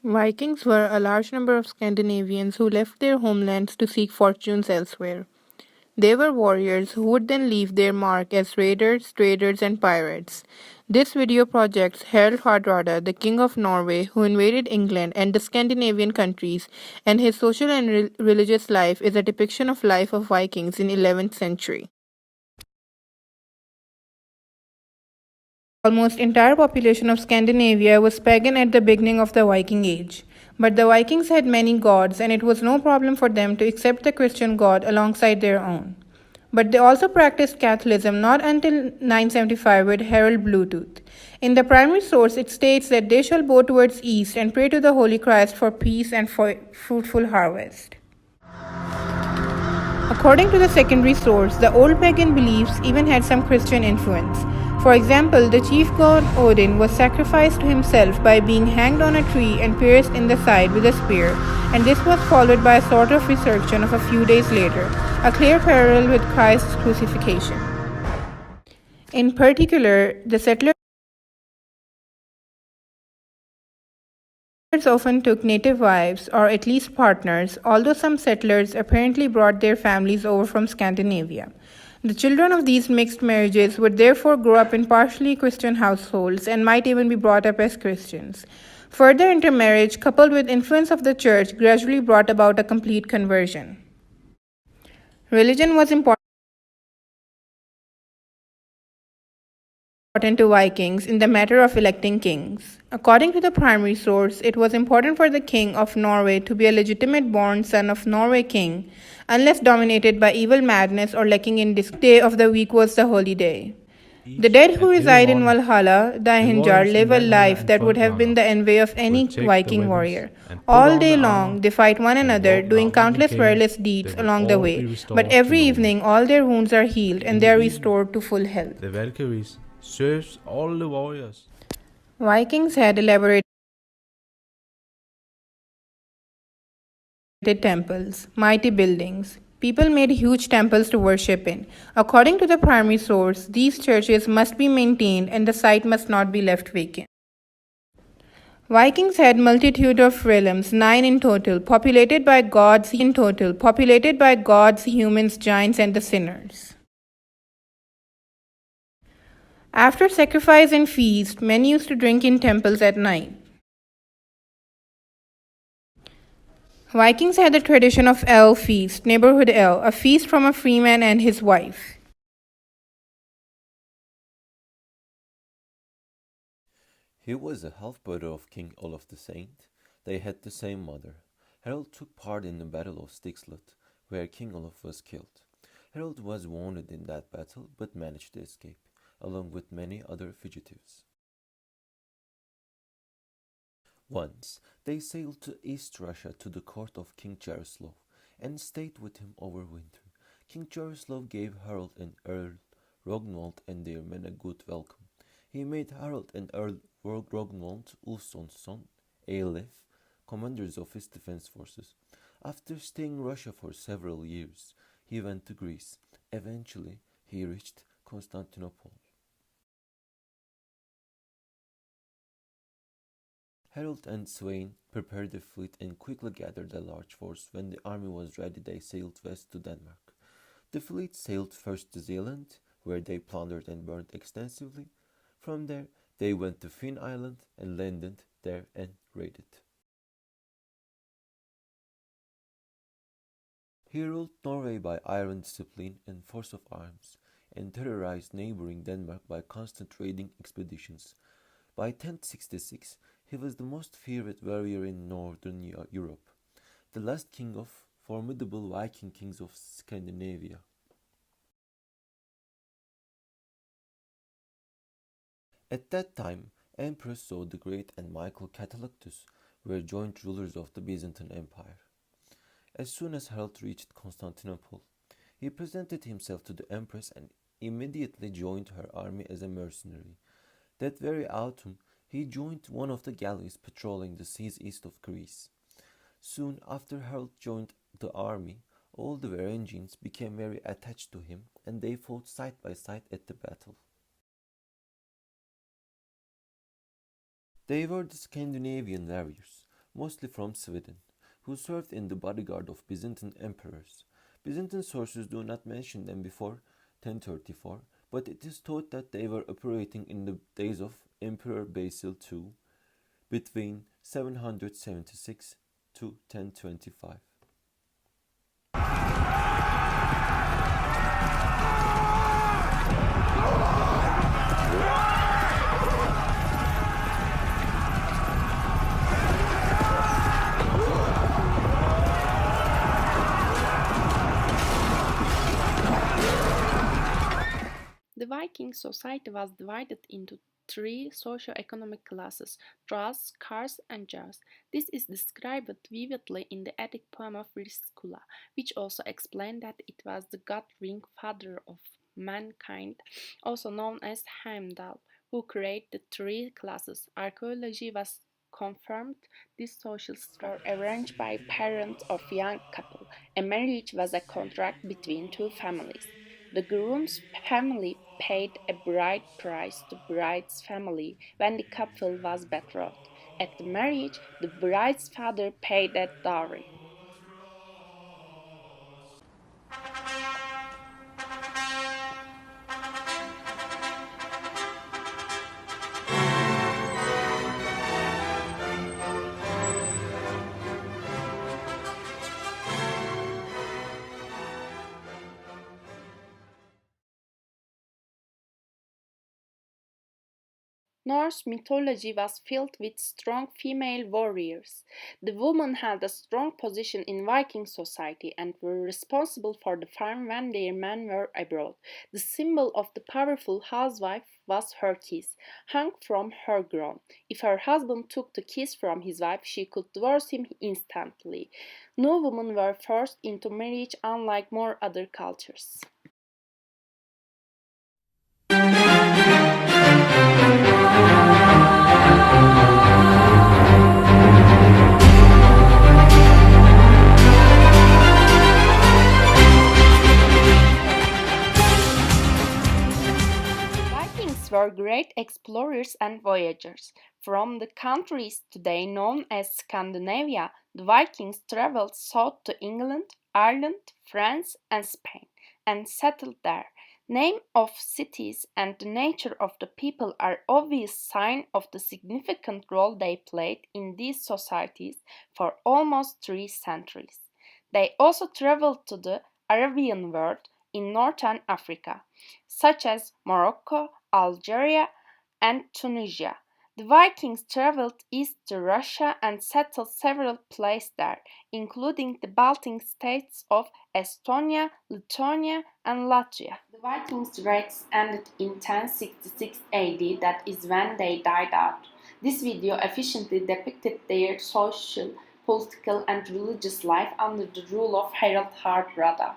Vikings were a large number of Scandinavians who left their homelands to seek fortunes elsewhere. They were warriors who would then leave their mark as raiders, traders, and pirates. This video projects Harald Hardrada, the King of Norway, who invaded England and the Scandinavian countries, and his social and religious life is a depiction of life of Vikings in 11th century. Almost entire population of Scandinavia was pagan at the beginning of the Viking Age. But the Vikings had many gods, and it was no problem for them to accept the Christian god alongside their own. But they also practiced Catholicism not until 975 with Harald Bluetooth. In the primary source, it states that they shall bow towards east and pray to the Holy Christ for peace and for fruitful harvest. According to the secondary source, the old pagan beliefs even had some Christian influence. For example, the chief god Odin was sacrificed to himself by being hanged on a tree and pierced in the side with a spear, and this was followed by a sort of resurrection of a few days later, a clear parallel with Christ's crucifixion. In particular, the settlers often took native wives, or at least partners, although some settlers apparently brought their families over from Scandinavia. The children of these mixed marriages would therefore grow up in partially Christian households and might even be brought up as Christians. Further intermarriage, coupled with influence of the church, gradually brought about a complete conversion. Religion was important to Vikings in the matter of electing kings. According to the primary source, it was important for the king of Norway to be a legitimate born son of Norway king, unless dominated by evil madness or lacking in discipline. Day of the week was the holy day. The dead who reside in Valhalla, the Hinjar, live a life that would have been the envy of any Viking warrior. All day long, they fight one another, doing countless perilous deeds along the way, but every evening all their wounds are healed and they are restored to full health. The Valkyries serves all the warriors. Vikings had elaborate temples, mighty buildings. People made huge temples to worship in. According to the primary source, these churches must be maintained and the site must not be left vacant. Vikings had multitude of realms, 9 in total, populated by gods, humans, giants, and the sinners. After sacrifice and feast, men used to drink in temples at night. Vikings had the tradition of ale feast, neighborhood ale, a feast from a freeman and his wife. He was a half-brother of King Olaf the Saint. They had the same mother. Harald took part in the Battle of Stixlet, where King Olaf was killed. Harald was wounded in that battle, but managed to escape, along with many other fugitives. Once, they sailed to East Russia to the court of King Jaroslav and stayed with him over winter. King Jaroslav gave Harald and Earl Rognvald and their men a good welcome. He made Harald and Earl Rognvald, Ulfson's son, Eilif, commanders of his defense forces. After staying in Russia for several years, he went to Greece. Eventually, he reached Constantinople. Harald and Sweyn prepared a fleet and quickly gathered a large force. When the army was ready, they sailed west to Denmark. The fleet sailed first to Zealand, where they plundered and burned extensively. From there, they went to Finn Island and landed there and raided. He ruled Norway by iron discipline and force of arms, and terrorized neighboring Denmark by constant raiding expeditions. By 1066, he was the most feared warrior in northern Europe, the last king of formidable Viking kings of Scandinavia. At that time, Emperors Saw the Great and Michael Catalictus were joint rulers of the Byzantine Empire. As soon as Harald reached Constantinople, he presented himself to the Empress and immediately joined her army as a mercenary. That very autumn, he joined one of the galleys patrolling the seas east of Greece. Soon after Harald joined the army, all the Varangians became very attached to him and they fought side by side at the battle. They were the Scandinavian warriors, mostly from Sweden, who served in the bodyguard of Byzantine emperors. Byzantine sources do not mention them before 1034, but it is thought that they were operating in the days of Emperor Basil II between 776 to 1025. The Viking society was divided into three socio-economic classes: Thrace, Kars, and Jars. This is described vividly in the Attic poem of Riscula, which also explained that it was the god-ring father of mankind, also known as Heimdall, who created the three classes. Archaeology was confirmed these social structures were arranged by parents of young couple. A marriage was a contract between two families. The groom's family paid a bride price to bride's family when the couple was betrothed. At the marriage, the bride's father paid a dowry. Norse mythology was filled with strong female warriors. The women held a strong position in Viking society and were responsible for the farm when their men were abroad. The symbol of the powerful housewife was her kiss, hung from her gown. If her husband took the kiss from his wife, she could divorce him instantly. No women were forced into marriage unlike more other cultures. Vikings were great explorers and voyagers. From the countries today known as Scandinavia, the Vikings traveled south to England, Ireland, France, and Spain, and settled there. Name of cities and the nature of the people are obvious sign of the significant role they played in these societies for almost 3 centuries. They also traveled to the Arabian world in northern Africa, such as Morocco, Algeria, and Tunisia. The Vikings traveled east to Russia and settled several places there, including the Baltic states of Estonia, Lithuania, and Latvia. The Vikings' raids ended in 1066 AD, that is when they died out. This video efficiently depicted their social, political, and religious life under the rule of Harald HARDRADA.